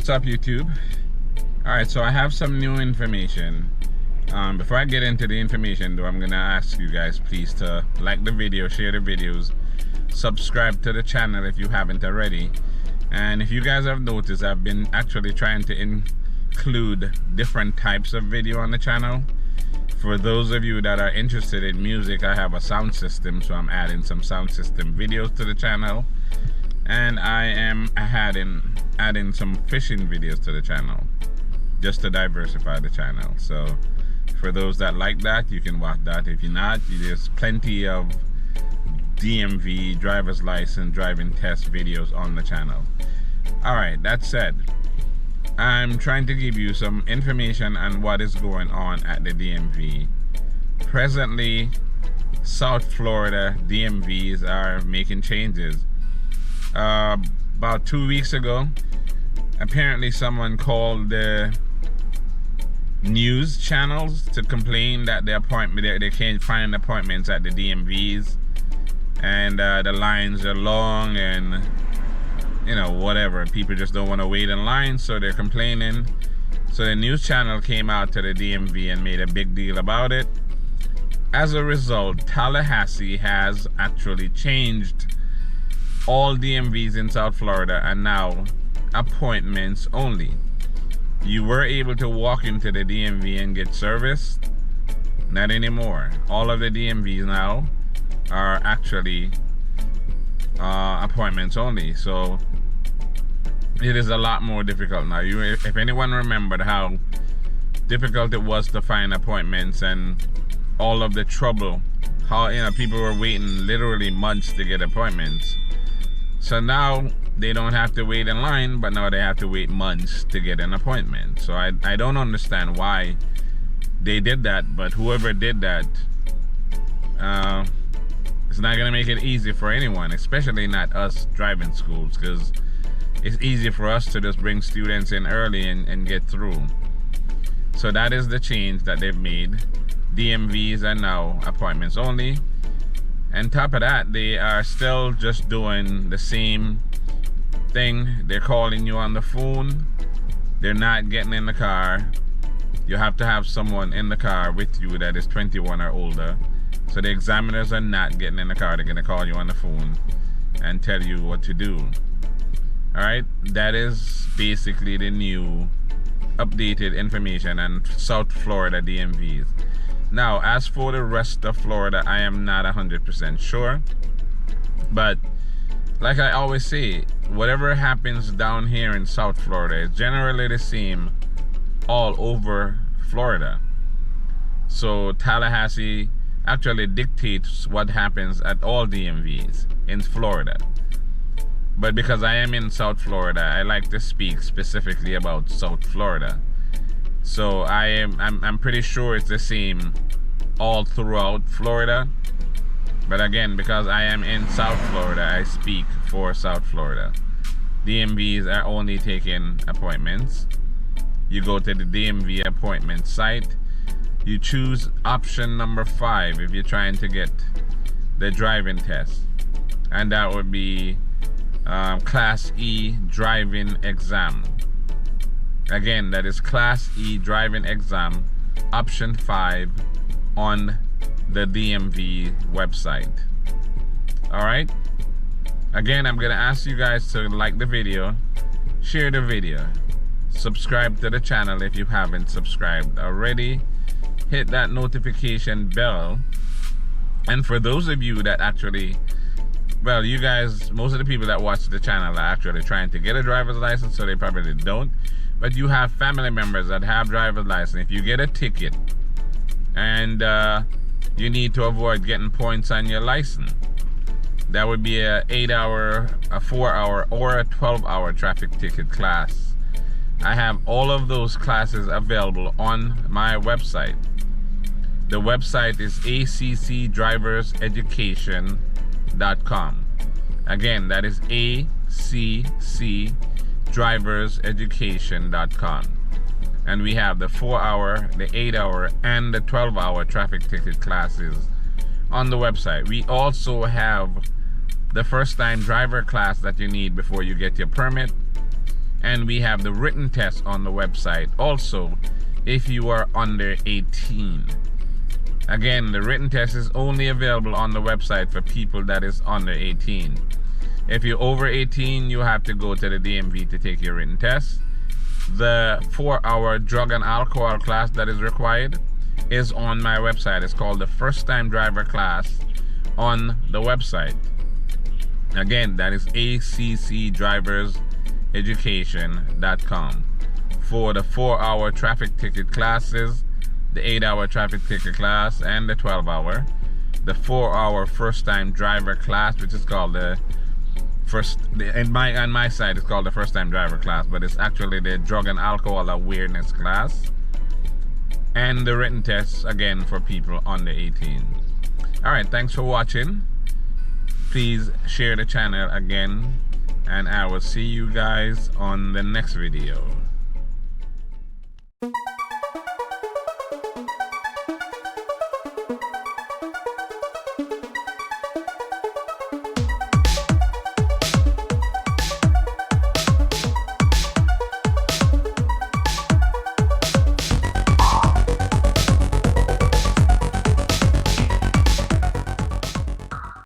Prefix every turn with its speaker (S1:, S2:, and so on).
S1: What's up, YouTube? Alright, so I have some new information. Before I get into the information though, I'm gonna ask you guys please to like the video, share the videos, subscribe to the channel if you haven't already. And if you guys have noticed, I've been actually trying to include different types of video on the channel. For those of you that are interested in music, I have a sound system, so I'm adding some sound system videos to the channel. And I am adding some fishing videos to the channel, just to diversify the channel. So for those that like that, you can watch that. If you're not, there's plenty of DMV, driver's license, driving test videos on the channel. Alright, that said, I'm trying to give you some information on what is going on at the DMV. Presently, South Florida DMVs are making changes. About 2 weeks ago, apparently someone called the news channels to complain that they can't find appointments at the DMVs, and the lines are long, and you know, whatever, people just don't want to wait in line, so they're complaining. So the news channel came out to the DMV and made a big deal about it. As a result, Tallahassee has actually changed all DMVs in South Florida are now appointments only. You were able to walk into the DMV and get service. Not anymore. All of the DMVs now are actually appointments only. So it is a lot more difficult now. If anyone remembered how difficult it was to find appointments and all of the trouble, how people were waiting literally months to get appointments. So now they don't have to wait in line, but now they have to wait months to get an appointment. So I don't understand why they did that, but whoever did that, it's not gonna make it easy for anyone, especially not us driving schools, because it's easy for us to just bring students in early and get through. So that is the change that they've made. DMVs are now appointments only. And top of that, they are still just doing the same thing. They're calling you on the phone. They're not getting in the car. You have to have someone in the car with you that is 21 or older. So the examiners are not getting in the car. They're going to call you on the phone and tell you what to do. Alright, that is basically the new updated information on South Florida DMVs. Now, as for the rest of Florida, I am not 100% sure. But like I always say, whatever happens down here in South Florida is generally the same all over Florida. So Tallahassee actually dictates what happens at all DMVs in Florida. But because I am in South Florida, I like to speak specifically about South Florida. So I'm pretty sure it's the same all throughout Florida. But again, because I am in South Florida, I speak for South Florida. DMVs are only taking appointments. You go to the DMV appointment site. You choose option number 5 if you're trying to get the driving test. And that would be Class E driving exam. Again, that is Class E driving exam, option 5 on the DMV website. Alright? Again, I'm going to ask you guys to like the video, share the video, subscribe to the channel if you haven't subscribed already, hit that notification bell. And for those of you that actually, well, you guys, most of the people that watch the channel are actually trying to get a driver's license, so they probably don't. But you have family members that have driver's license. If you get a ticket and you need to avoid getting points on your license, that would be a 8-hour, a 4-hour, or a 12-hour traffic ticket class. I have all of those classes available on my website. The website is accdriverseducation.com. Again, that is accdriverseducation.com. And we have the 4-hour, the 8-hour, and the 12-hour traffic ticket classes on the website. We also have the first time driver class that you need before you get your permit. And we have the written test on the website also if you are under 18. Again, the written test is only available on the website for people that is under 18. If you're over 18, you have to go to the DMV to take your written test. The 4-hour drug and alcohol class that is required is on my website. It's called the First Time Driver class on the website. Again, that is accdriverseducation.com. For the 4-hour traffic ticket classes, the 8-hour traffic ticket class, and the 12-hour, the 4-hour first time driver class, which is called the on my side it's called the first time driver class, but it's actually the drug and alcohol awareness class, and the written tests again for people under 18. All right, thanks for watching. Please share the channel again, and I will see you guys on the next video.